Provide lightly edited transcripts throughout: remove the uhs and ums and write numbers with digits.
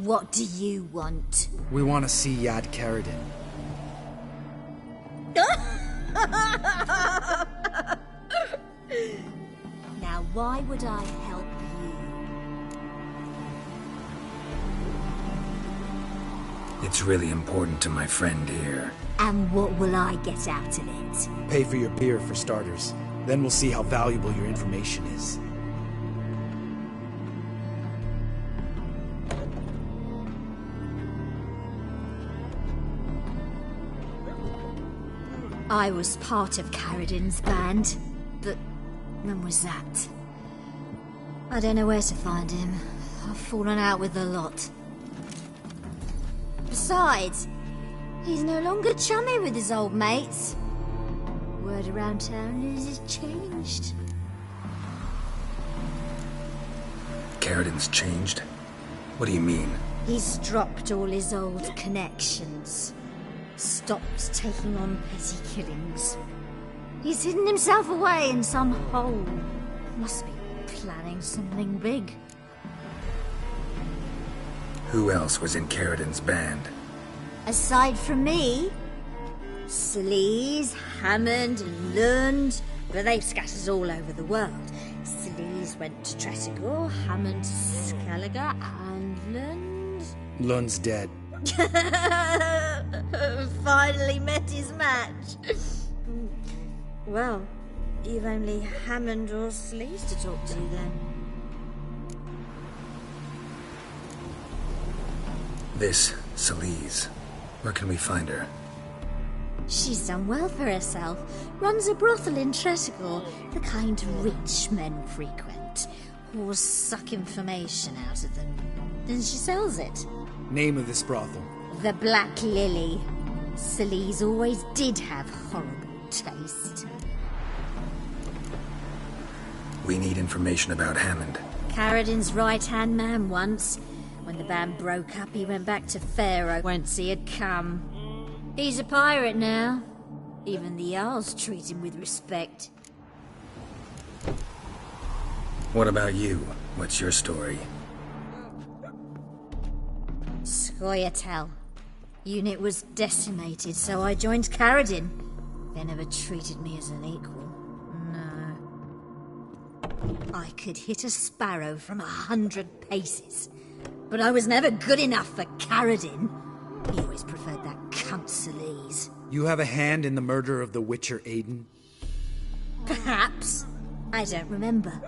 What do you want? We want to see Yad Karadin. Now, why would I help you? It's really important to my friend here. And what will I get out of it? Pay for your beer, for starters. Then we'll see how valuable your information is. I was part of Karadin's band, but when was that? I don't know where to find him. I've fallen out with a lot. Besides, he's no longer chummy with his old mates. Word around town is it's changed. Karadin's changed? What do you mean? He's dropped all his old connections. Stopped taking on petty killings. He's hidden himself away in some hole. Must be planning something big. Who else was in Karadin's band? Aside from me, Sleaze, Hammond, and Lund, but they've scattered all over the world. Sleaze went to Tretogor, Hammond to Skellige, and Lund... Lund's dead. Finally met his match. Well, you've only Hammond or Sleaze to talk to then. This Sleaze. Where can we find her? She's done well for herself. Runs a brothel in Tretogor, the kind rich men frequent. Whores suck information out of them. Then she sells it. Name of this brothel? The Black Lily. Sleaze always did have horrible taste. We need information about Hammond. Karadin's right-hand man once. When the band broke up, he went back to Pharaoh whence he had come. He's a pirate now. Even the Jarls treat him with respect. What about you? What's your story? Scoia'tael. Unit was decimated, so I joined Karadin. They never treated me as an equal. No. I could hit a sparrow from 100 paces. But I was never good enough for Karadin. He always preferred that cunt Sleaze. You have a hand in the murder of the Witcher Aiden? Perhaps. I don't remember.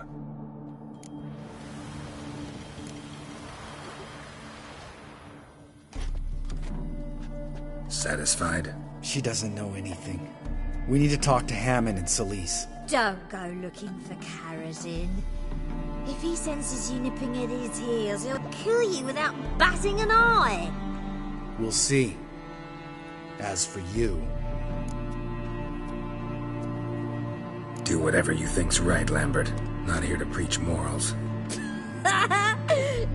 Satisfied? She doesn't know anything. We need to talk to Hammond and Sleaze. Don't go looking for Karadin. If he senses you nipping at his heels, he'll kill you without batting an eye. We'll see. As for you... Do whatever you think's right, Lambert. Not here to preach morals.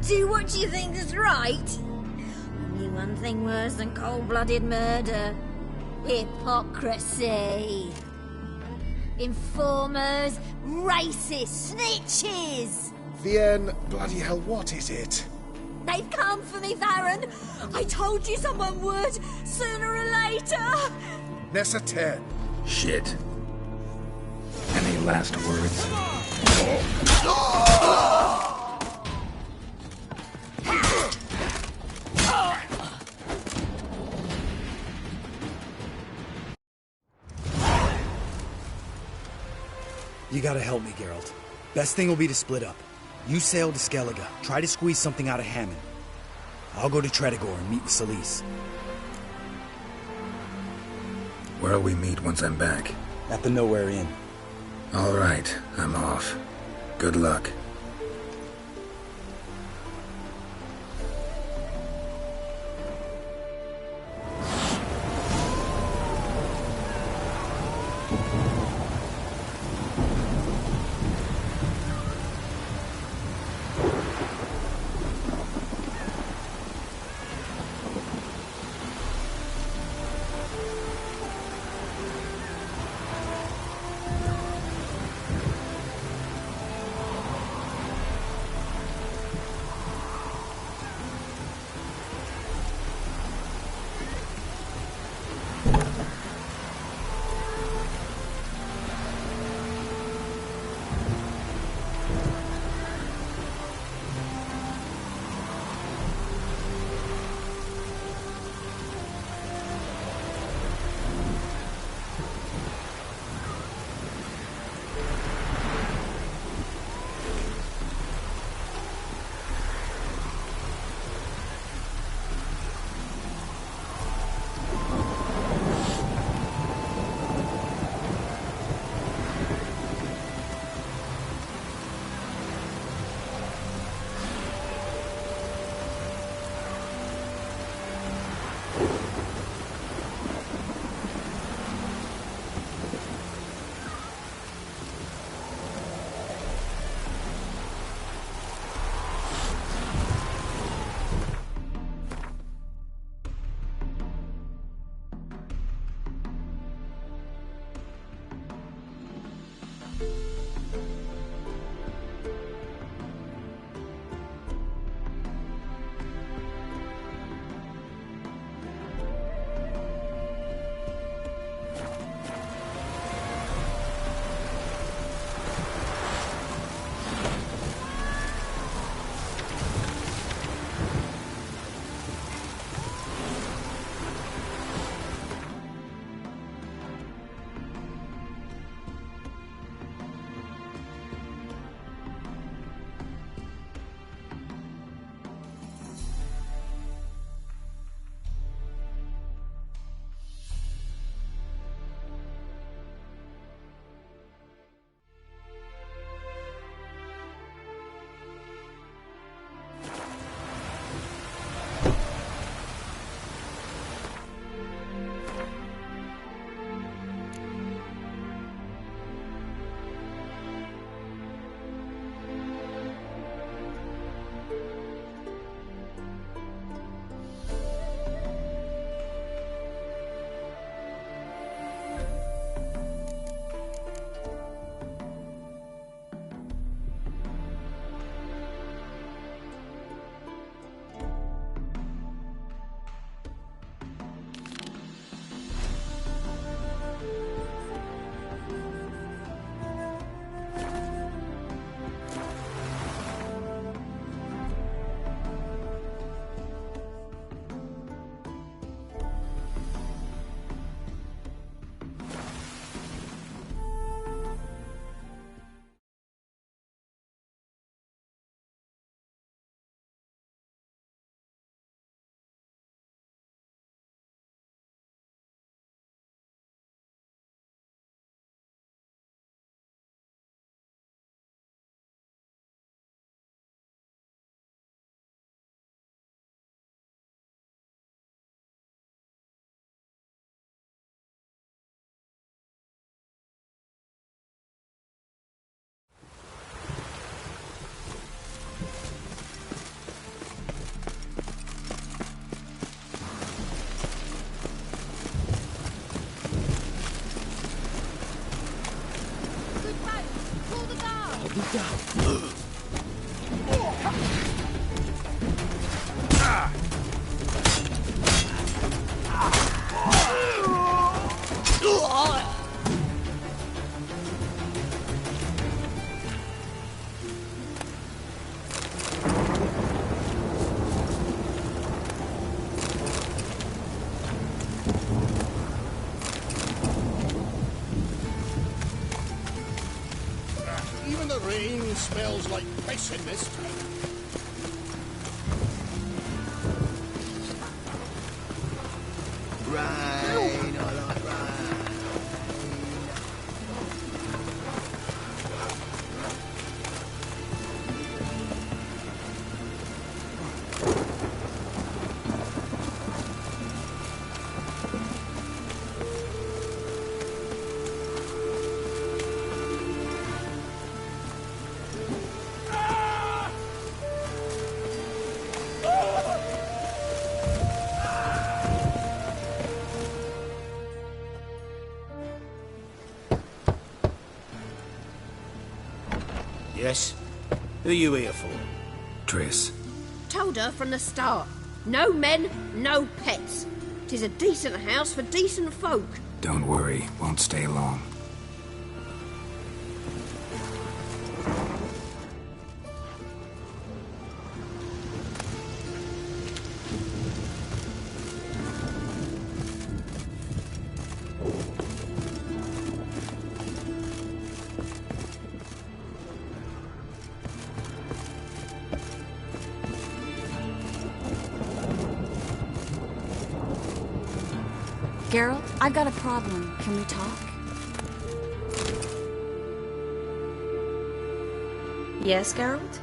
Do what you think is right? Only one thing worse than cold-blooded murder. Hypocrisy. Informers, racists, snitches! Vienne, bloody hell, what is it? They've come for me, Farron! I told you someone would, sooner or later! Nessa 10. Shit. Any last words? You gotta help me, Geralt. Best thing will be to split up. You sail to Skellige, try to squeeze something out of Hammond. I'll go to Tretogor and meet with Sleaze. Where'll we meet once I'm back? At the Nowhere Inn. All right, I'm off. Good luck. smells like piss in this town. Rain, I like rain. Yes? Who are you here for? Triss. Told her from the start. No men, no pets. 'Tis a decent house for decent folk. Don't worry, won't stay long. Geralt, I've got a problem. Can we talk? Yes, Geralt?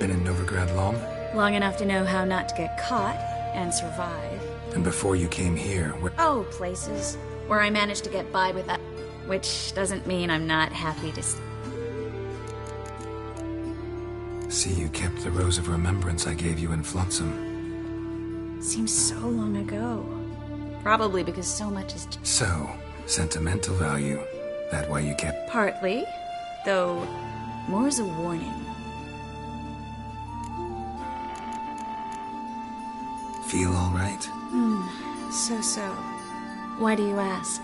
Been in Novigrad long? Long enough to know how not to get caught and survive. And before you came here, Oh, places where I managed to get by without... Which doesn't mean I'm not happy to... See, you kept the Rose of Remembrance I gave you in Flotsam. Seems so long ago. Probably because so much has... So, sentimental value. That why you kept... Partly, though more as a warning. Feel all right? So. Why do you ask?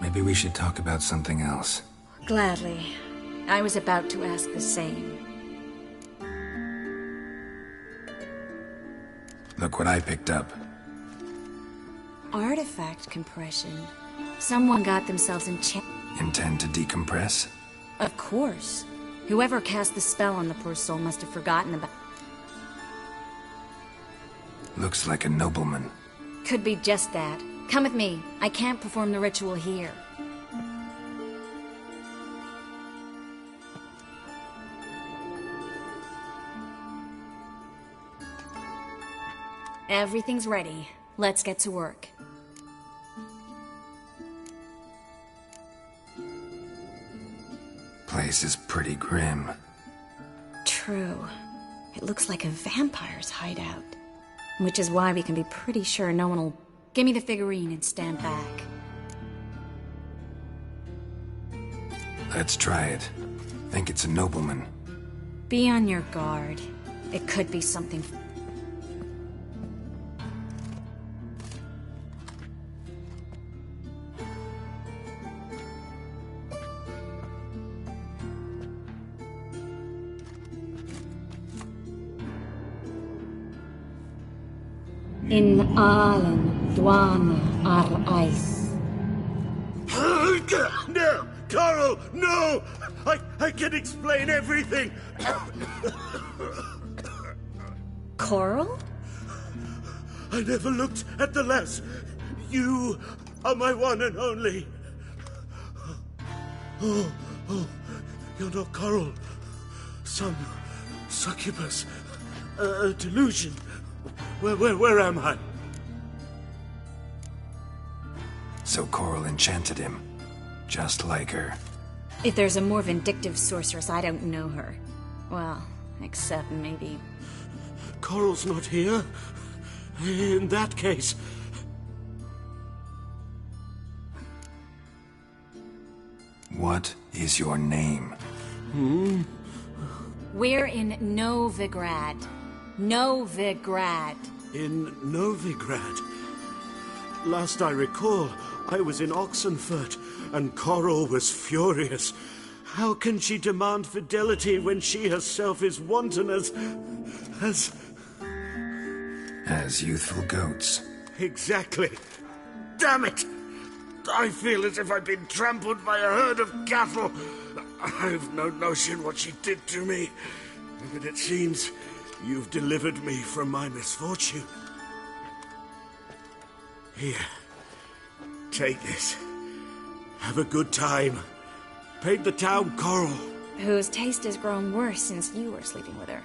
Maybe we should talk about something else. Gladly. I was about to ask the same. Look what I picked up. Artifact compression. Someone got themselves Intend to decompress? Of course. Whoever cast the spell on the poor soul must have forgotten about... Looks like a nobleman. Could be just that. Come with me. I can't perform the ritual here. Everything's ready. Let's get to work. Place is pretty grim. True. It looks like a vampire's hideout. Which is why we can be pretty sure no one will... Give me the figurine and stand back. Let's try it. Think it's a nobleman. Be on your guard. It could be something... In Alan Dwana ar Ice. No! Carl, no! I can explain everything! Coral? I never looked at the lass. You are my one and only. Oh, you're not Coral. Some succubus. A delusion. Where am I? So Coral enchanted him. Just like her. If there's a more vindictive sorceress, I don't know her. Well, except maybe... Coral's not here. In that case... What is your name? We're in Novigrad. Novigrad. In Novigrad. Last I recall, I was in Oxenfurt, and Coral was furious. How can she demand fidelity when she herself is wanton as As youthful goats. Exactly. Damn it! I feel as if I've been trampled by a herd of cattle. I've no notion what she did to me, but it seems you've delivered me from my misfortune. Here, take this. Have a good time. Paint the town coral. Whose taste has grown worse since you were sleeping with her.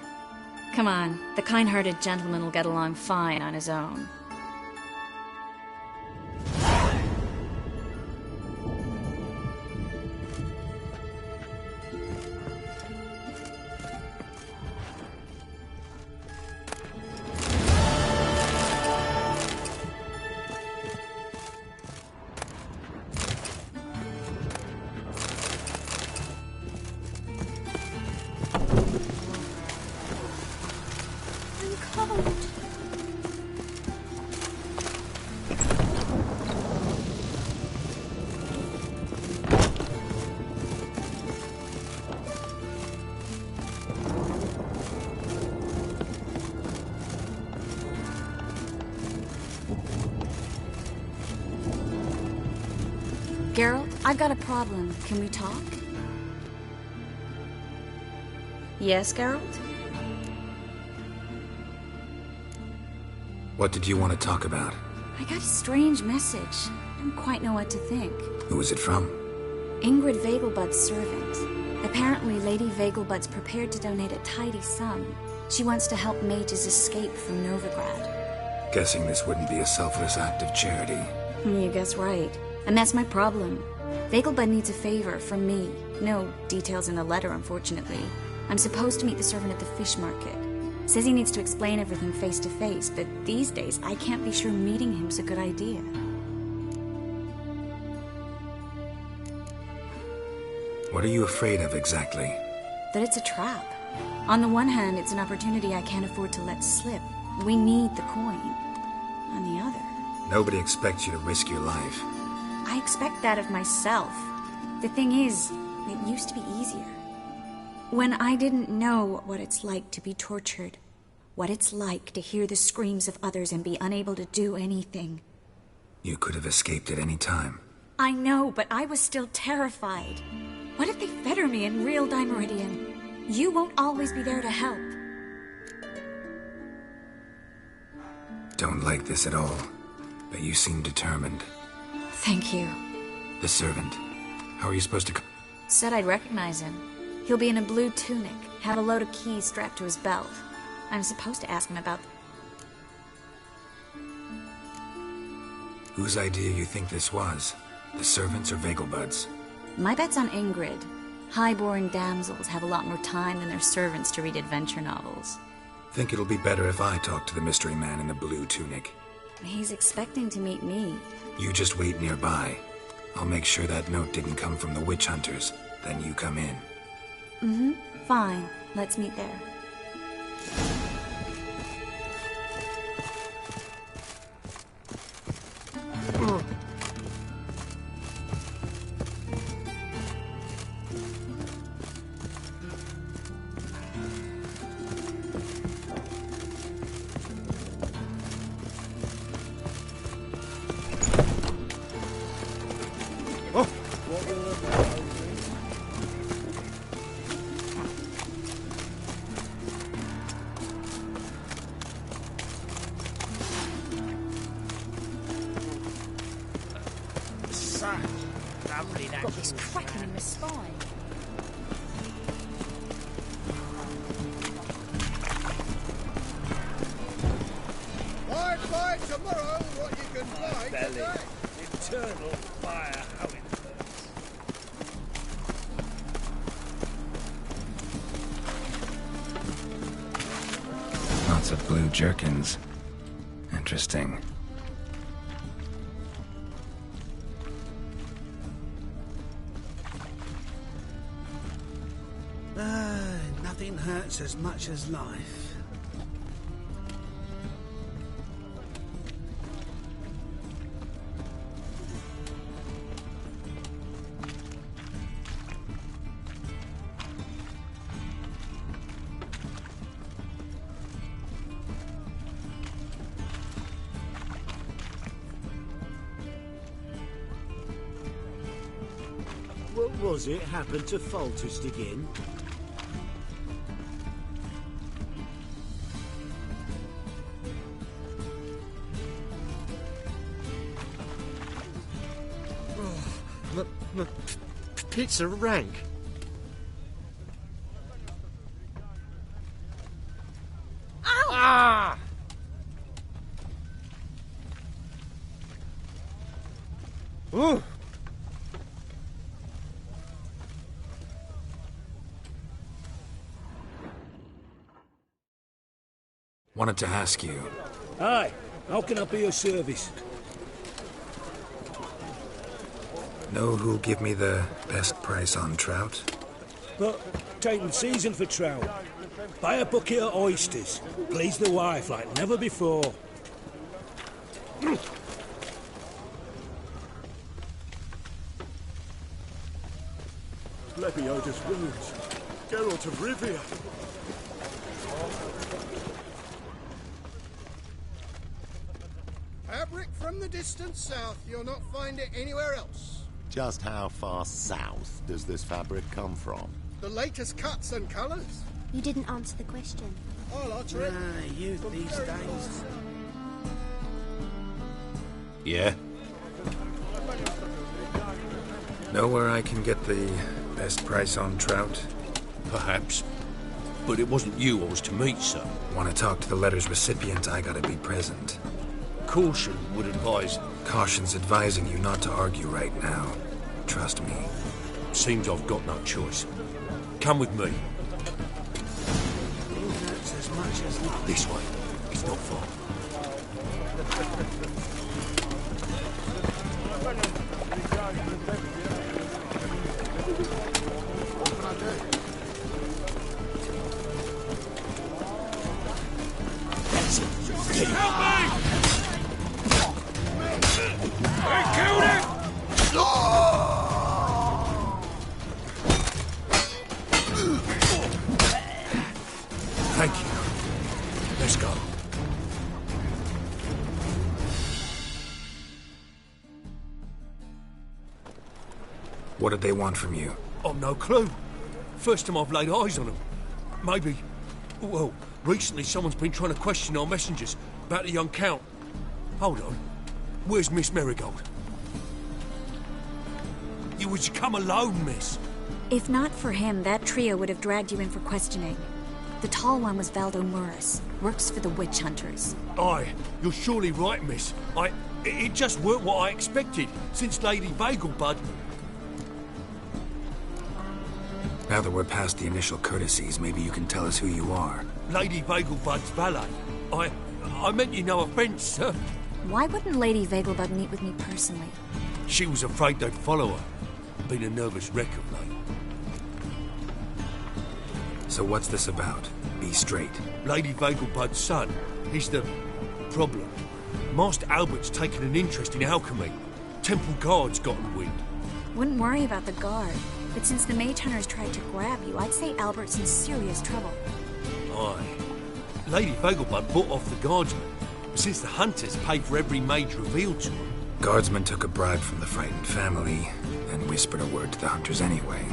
Come on, the kind-hearted gentleman will get along fine on his own. Geralt, I've got a problem. Can we talk? Yes, Geralt? What did you want to talk about? I got a strange message. I don't quite know what to think. Who was it from? Ingrid Vegelbud's servant. Apparently, Lady Vegelbud's prepared to donate a tidy sum. She wants to help mages escape from Novigrad. Guessing this wouldn't be a selfless act of charity. You guess right. And that's my problem. Vegelbud needs a favor from me. No details in the letter, unfortunately. I'm supposed to meet the servant at the fish market. Says he needs to explain everything face to face, but these days I can't be sure meeting him's a good idea. What are you afraid of exactly? That it's a trap. On the one hand, it's an opportunity I can't afford to let slip. We need the coin. On the other... Nobody expects you to risk your life. I expect that of myself. The thing is, it used to be easier. When I didn't know what it's like to be tortured, what it's like to hear the screams of others and be unable to do anything. You could have escaped at any time. I know, but I was still terrified. What if they fetter me in real Dimeridian? You won't always be there to help. Don't like this at all, but you seem determined. Thank you. The servant. How are you supposed to... Said I'd recognize him. He'll be in a blue tunic, have a load of keys strapped to his belt. I'm supposed to ask him about... Whose idea you think this was? The servants or Vegelbud's? My bet's on Ingrid. High-born damsels have a lot more time than their servants to read adventure novels. Think it'll be better if I talk to the mystery man in the blue tunic. He's expecting to meet me. You just wait nearby. I'll make sure that note didn't come from the witch hunters. Then you come in. Mm-hmm. Fine. Let's meet there. Got this cracking in my spine. Fight tomorrow what you can find today. Eternal fire, how it hurts. Lots of blue jerkins. Interesting. Nothing hurts as much as life. was it happened to Foltest again? My pits are rank. Ow! Ah! Ooh! Wanted to ask you. Aye, how can I be of service? Know who'll give me the best price on trout? But taking season for trout. Buy a bucket of oysters. Please the wife like never before. Lebioda's wounds. Geralt of Rivia. Fabric from the distant south. You'll not find it anywhere else. Just how far south does this fabric come from? The latest cuts and colours. You didn't answer the question. I'll answer it. Youth these days. Yeah? Know where I can get the best price on trout? Perhaps. But it wasn't you I was to meet, sir. Want to talk to the letter's recipient, I gotta be present. Caution would advise... Caution's advising you not to argue right now. Trust me. Seems I've got no choice. Come with me. Hurts as much as life. This way. It's not far. Help me! They killed him! Thank you. Let's go. What did they want from you? I've no clue. First time I've laid eyes on them. Maybe... Well, recently someone's been trying to question our messengers about the young Count. Hold on. Where's Miss Marigold? You was to come alone, miss. If not for him, that trio would have dragged you in for questioning. The tall one was Valdo Murris, works for the witch hunters. Aye, you're surely right, miss. It just weren't what I expected, since Lady Vegelbud... Now that we're past the initial courtesies, maybe you can tell us who you are. Lady Vegelbud's valet. I meant you no offence, sir. Why wouldn't Lady Vegelbud meet with me personally? She was afraid they'd follow her. Been a nervous wreck of late. So what's this about? Be straight. Lady Vegelbud's son, he's the problem. Master Albert's taken an interest in alchemy. Temple Guard's gotten wind. Wouldn't worry about the guard, but since the mage hunters tried to grab you, I'd say Albert's in serious trouble. Aye. Lady Vegelbud bought off the guardsmen, since the hunters paid for every mage revealed to them. Guardsmen took a bribe from the frightened family, and whispered a word to the hunters anyway.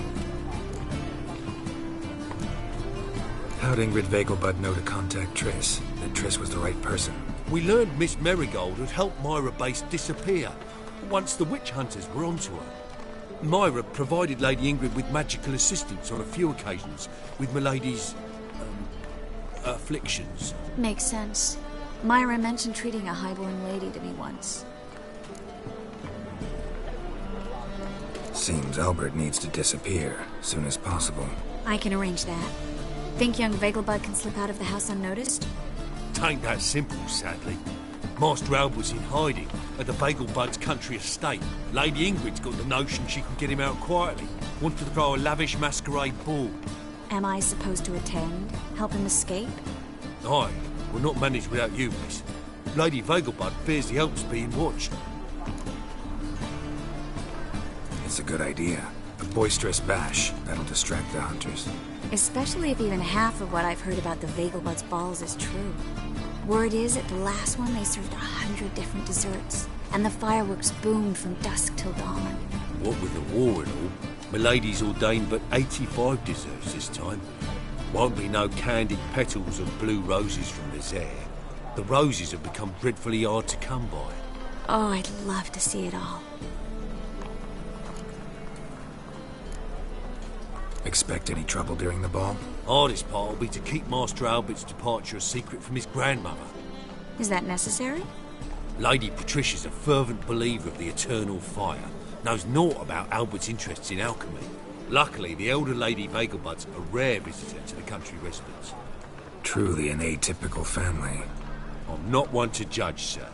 How'd Ingrid Vegelbud know to contact Triss? That Triss was the right person? We learned Miss Marigold had helped Myra Base disappear, once the witch hunters were onto her. Myra provided Lady Ingrid with magical assistance on a few occasions, with Milady's... afflictions. Makes sense. Myra mentioned treating a highborn lady to me once. Seems Albert needs to disappear, soon as possible. I can arrange that. Think young Vegelbud can slip out of the house unnoticed? Tain't that simple, sadly. Master Albert's in hiding at the Vegelbud's country estate. Lady Ingrid's got the notion she can get him out quietly. Wants to throw a lavish masquerade ball. Am I supposed to attend? Help him escape? Aye, we'll not manage without you, miss. Lady Vegelbud fears the Alps being watched. It's a good idea. A boisterous bash. That'll distract the hunters. Especially if even half of what I've heard about the Vegelbud's balls is true. Word is, at the last one they served 100 different desserts, and the fireworks boomed from dusk till dawn. What with the war and all, Milady's ordained but 85 desserts this time. Won't be no candied petals and blue roses from Nazaire. The roses have become dreadfully hard to come by. Oh, I'd love to see it all. Expect any trouble during the ball? Hardest part will be to keep Master Albert's departure a secret from his grandmother. Is that necessary? Lady Patricia's a fervent believer of the eternal fire. Knows naught about Albert's interests in alchemy. Luckily, the elder Lady Vegelbud's a rare visitor to the country residence. Truly an atypical family. I'm not one to judge, sir.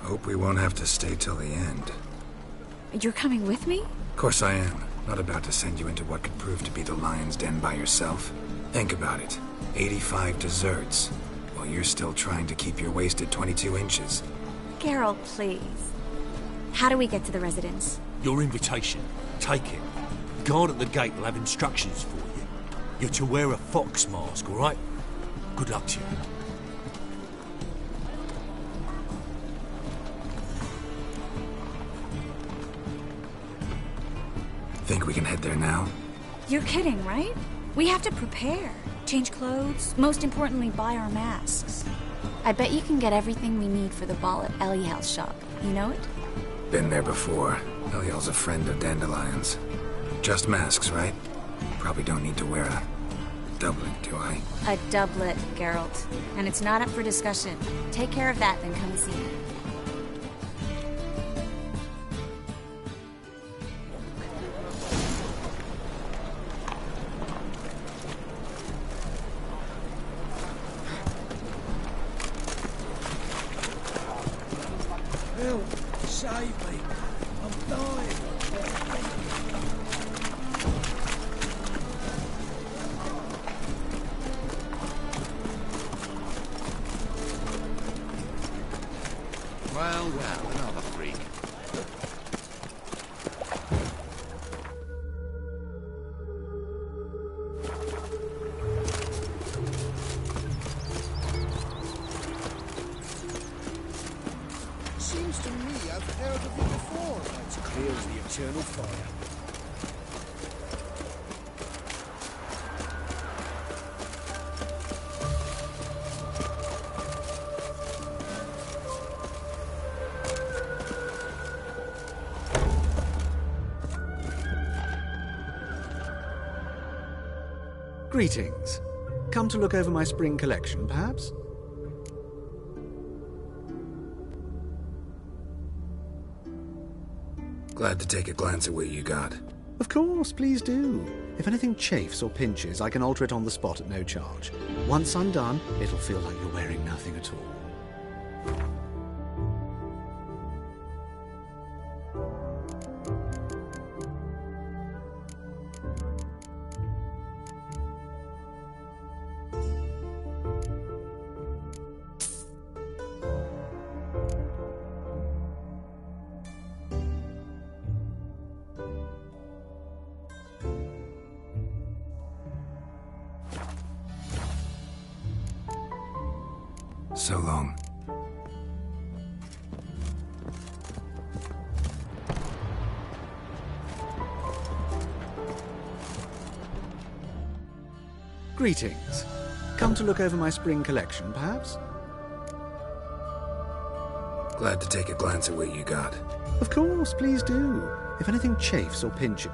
Hope we won't have to stay till the end. You're coming with me? Of course I am. Not about to send you into what could prove to be the lion's den by yourself. Think about it. 85 desserts, while you're still trying to keep your waist at 22 inches. Geralt, please. How do we get to the residence? Your invitation. Take it. Guard at the gate will have instructions for you. You're to wear a fox mask, all right? Good luck to you. Think we can head there now? You're kidding, right? We have to prepare. Change clothes. Most importantly, buy our masks. I bet you can get everything we need for the ball at Eliel's shop. You know it? Been there before. Eliel's a friend of Dandelion's. Just masks, right? Probably don't need to wear a doublet, do I? A doublet, Geralt. And it's not up for discussion. Take care of that, then come see me. Help! Save me! I'm dying! Well, another freak. Seems to me I've heard of you before. It's clear as the eternal fire. Greetings. Come to look over my spring collection, perhaps? Glad to take a glance at what you got. Of course, please do. If anything chafes or pinches, I can alter it on the spot at no charge. Once I'm done, it'll feel like you're wearing nothing at all. So long. Greetings. Come to look over my spring collection, perhaps? Glad to take a glance at what you got. Of course, please do. If anything chafes or pinches...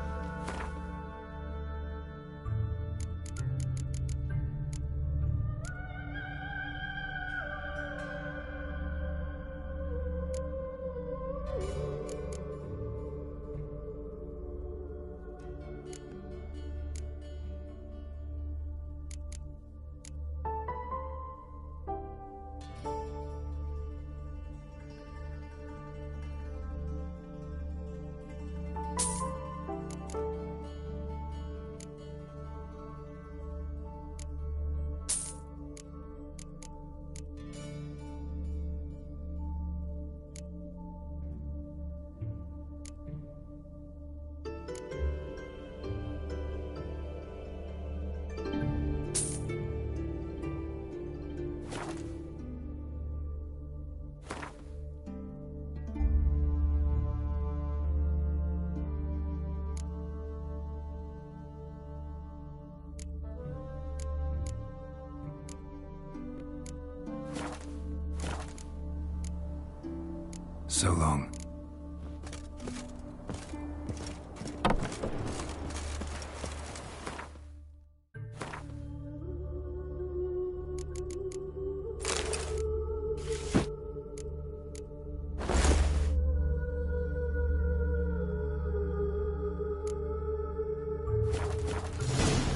So long.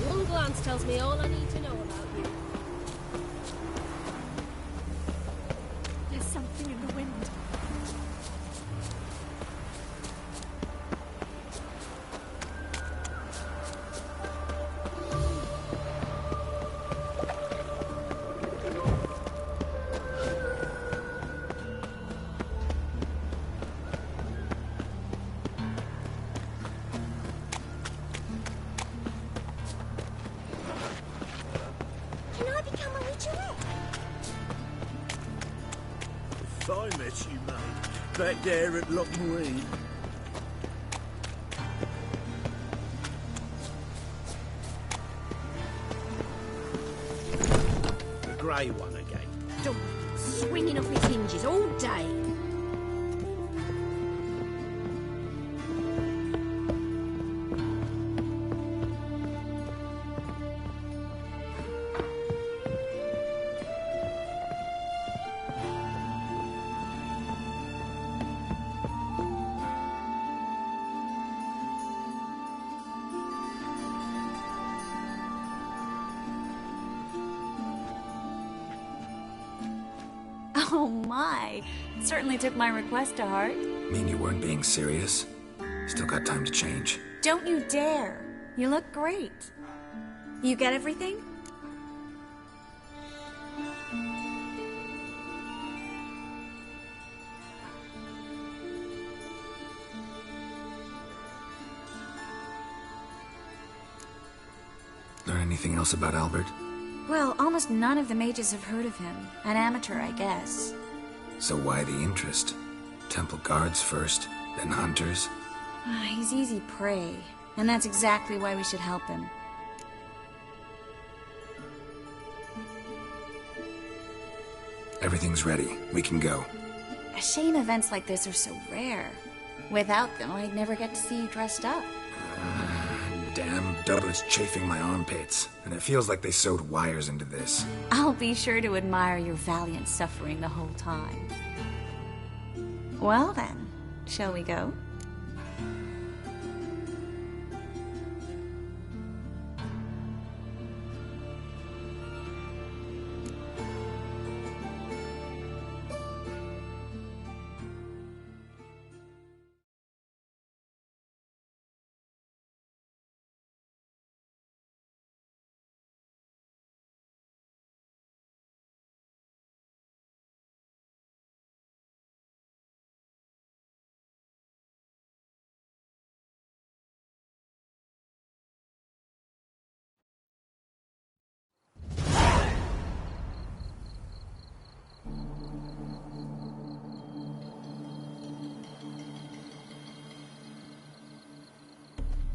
One glance tells me all I need to know about you. There's something in the wind. Can I become a witcherette? If I met you, mate, back there at Lochmarine. The grey one again. Don't swinging off his hinges all day. Oh my. Certainly took my request to heart. Mean you weren't being serious? Still got time to change. Don't you dare. You look great. You get everything? Learn anything else about Albert? Well, almost none of the mages have heard of him. An amateur, I guess. So why the interest? Temple guards first, then hunters? He's easy prey, and that's exactly why we should help him. Everything's ready. We can go. A shame events like this are so rare. Without them, I'd never get to see you dressed up. Damn doublets chafing my armpits, and it feels like they sewed wires into this. I'll be sure to admire your valiant suffering the whole time. Well then, shall we go?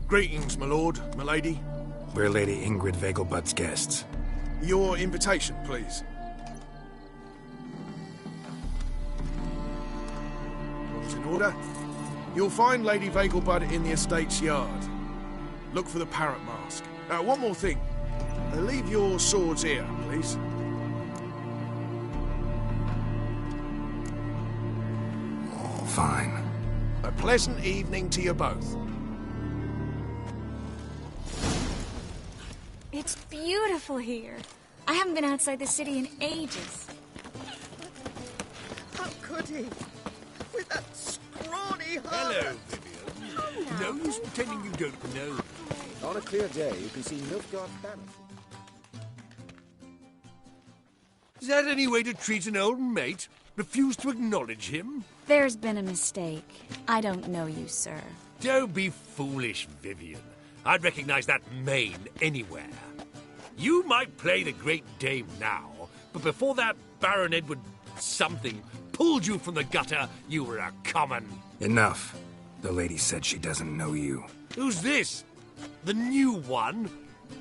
Greetings, my lord, my lady. We're Lady Ingrid Vegelbud's guests. Your invitation, please. All's in order. You'll find Lady Vegelbud in the estate's yard. Look for the parrot mask. One more thing. Leave your swords here, please. Fine. A pleasant evening to you both. It's beautiful here. I haven't been outside the city in ages. How could he? With that scrawny heart. Hello, Vivian. No use pretending you don't know. On a clear day, you can see Nilfgaard's banner. Is that any way to treat an old mate? Refuse to acknowledge him? There's been a mistake. I don't know you, sir. Don't be foolish, Vivian. I'd recognize that mane anywhere. You might play the Great Dame now, but before that Baron Edward something pulled you from the gutter, you were a common... Enough. The lady said she doesn't know you. Who's this? The new one?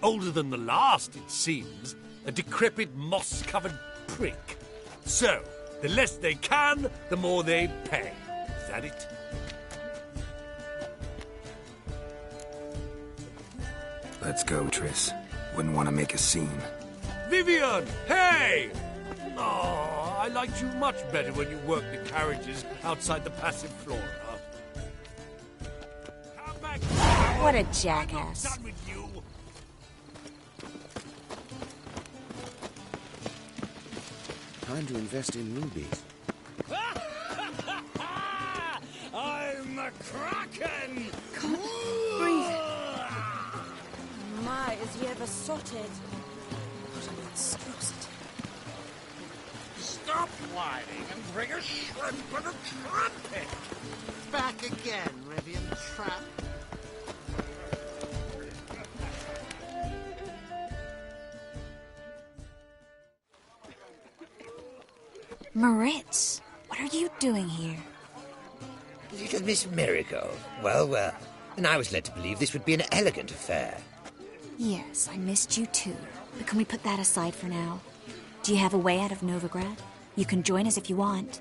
Older than the last, it seems. A decrepit, moss-covered prick. So, the less they can, the more they pay. had it. Let's go, Triss. Wouldn't want to make a scene. Vivian! Hey! Oh, I liked you much better when you worked the carriages outside the passive flora. Come back! What a jackass. I'm done with you. Time to invest in rubies. I'm a kraken! Breathe. My, is he ever sotted? What an monstrosity. Stop whining and bring a shrimp and a trumpet! Back again, Rivian Trap. Moritz, what are you doing here? Little Miss Marigold. Well, well. And I was led to believe this would be an elegant affair. Yes, I missed you too. But can we put that aside for now? Do you have a way out of Novigrad? You can join us if you want.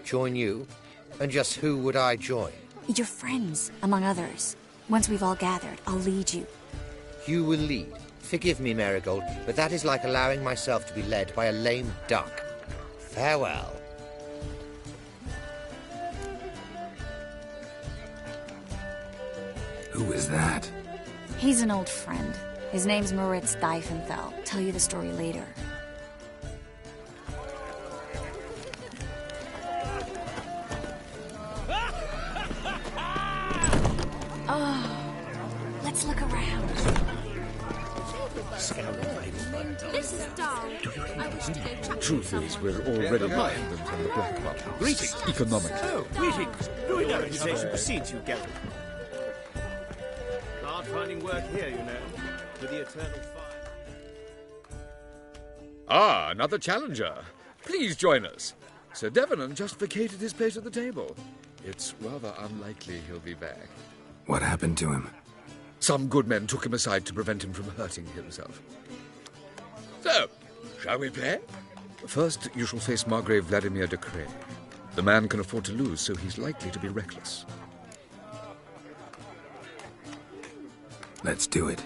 Join you? And just who would I join? Your friends, among others. Once we've all gathered, I'll lead you. You will lead. Forgive me, Marigold, but that is like allowing myself to be led by a lame duck. Farewell. Who is that? He's an old friend. His name's Moritz Diefenthal. Tell you the story later. Oh, let's look around. This is Dar. I wish to go track. Truth is, we're already dependent on the Black Market. Greetings. Economically. Oh, greetings. Doing no reputation precedes you, Geralt. Hard finding work here, you know, with the eternal fire. Ah, another challenger. Please join us. Sir Devenant just vacated his place at the table. It's rather unlikely he'll be back. What happened to him? Some good men took him aside to prevent him from hurting himself. So, shall we play? First, you shall face Margrave Vladimir de Cray. The man can afford to lose, so he's likely to be reckless. Let's do it.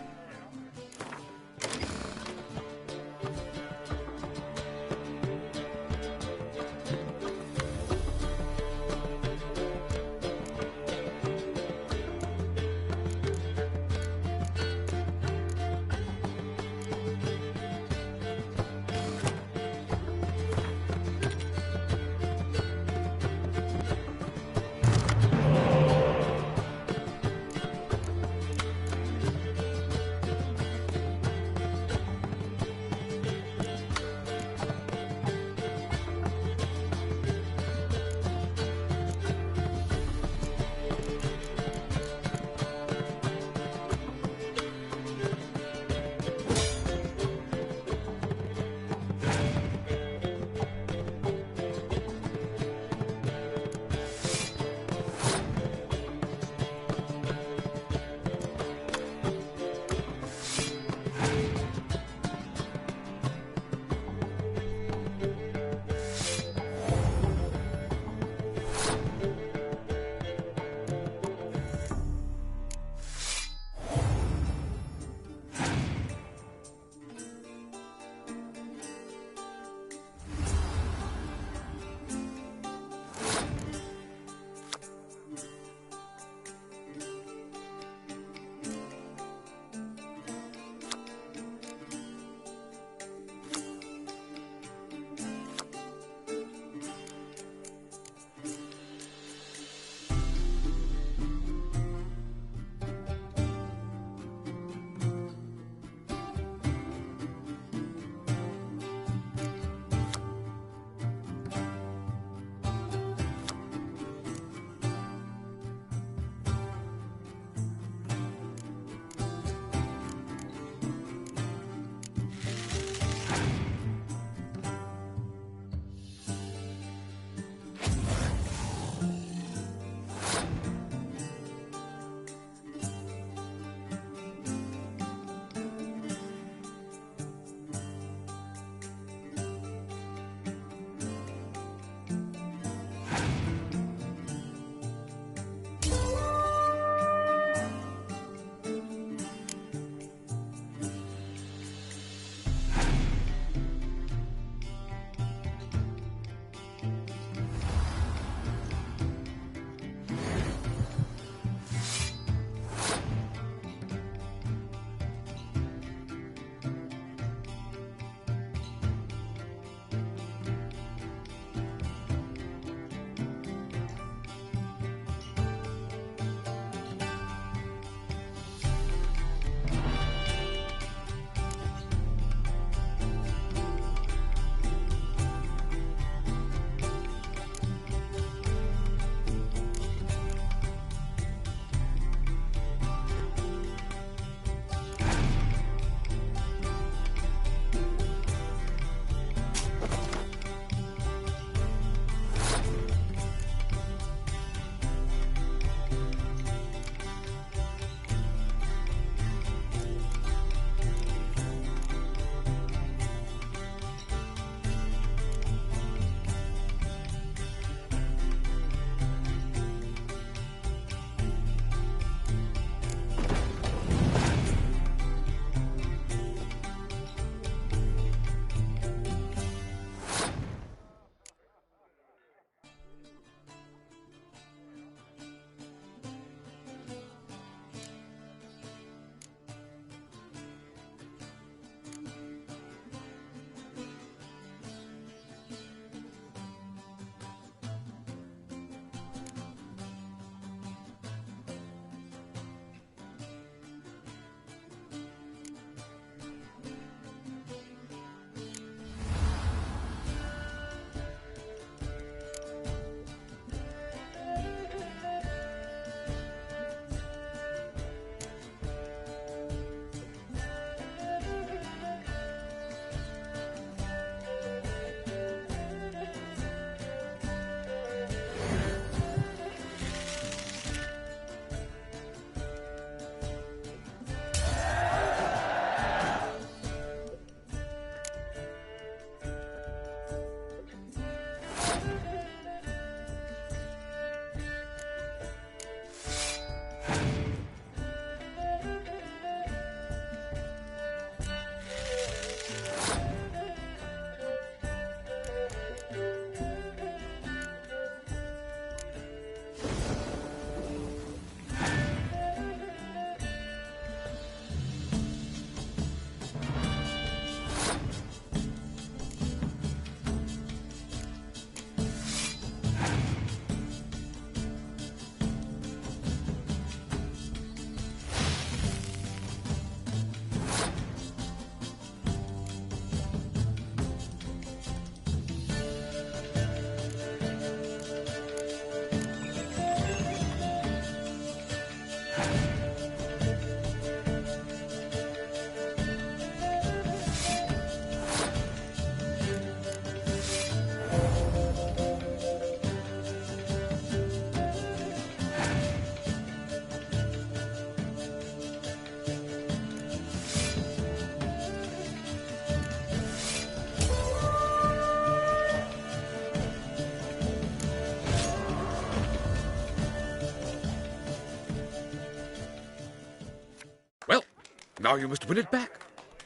Now you must win it back.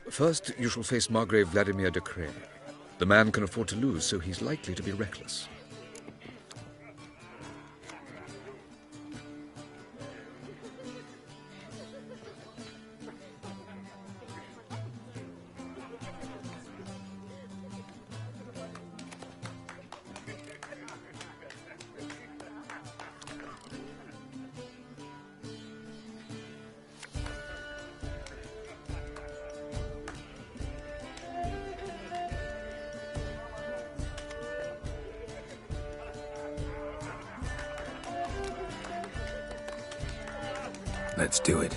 First, you shall face Margrave Vladimir de Cray. The man can afford to lose, so he's likely to be reckless. Let's do it.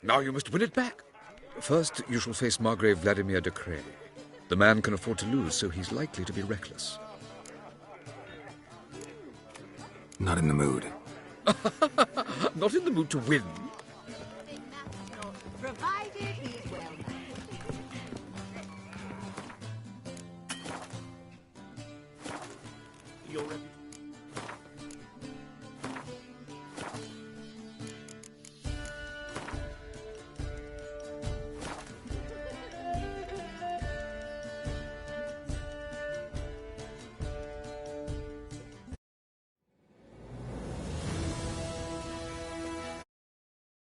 Now you must win it back. First, you shall face Margrave Vladimir de Cray. The man can afford to lose, so he's likely to be reckless. Not in the mood. Not in the mood to win. Provided he's well. Your reputation.